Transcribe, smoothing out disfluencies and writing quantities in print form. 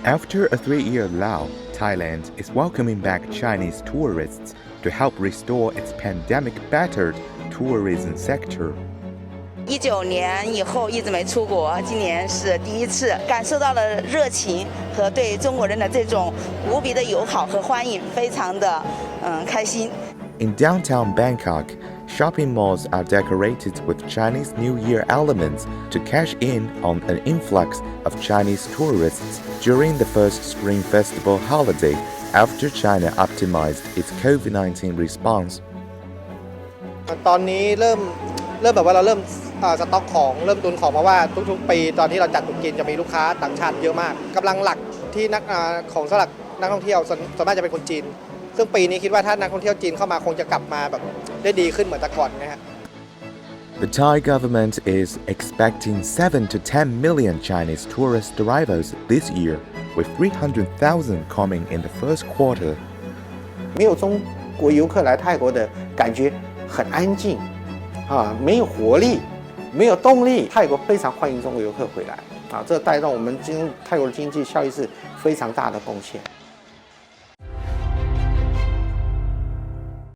After a 3-year lull, Thailand is welcoming back Chinese tourists to help restore its pandemic-battered tourism sector. 19年以后一直没出国，今年是第一次，感受到了热情和对中国人的这种无比的友好和欢迎，非常的开心。 In downtown Bangkok, shopping malls are decorated with Chinese New Year elements to cash in on an influx of Chinese tourists during the first Spring Festival holiday after China optimized its COVID-19 response. ตอนนี้เริ่มแบบว่าเราเริ่มสต็อกของเริ่มตุนของเพราะว่าทุกๆปีตอนที่เราจัดตรุษจีนจะมีลูกค้าต่างชาติเยอะมากกำลังหลักที่ของสำหรับนักท่องเที่ยวส่วนมากจะเป็นคนจีนซึ่งปีนี้คิดว่าถ้านักท่องเที่ยวจีนเข้ามาคงจะกลับมาแบบได้ดีขึ้นเหมือนแต่ก่อนนะฮะ The Thai government is expecting 7 to 10 million Chinese tourist arrivals this year, with 300,000 coming in the first quarter. 没有中国游客来泰国的感觉很安静没有活力，没有动力。泰国非常欢迎中国游客回来这带动我们泰国的经济效益是非常大的贡献。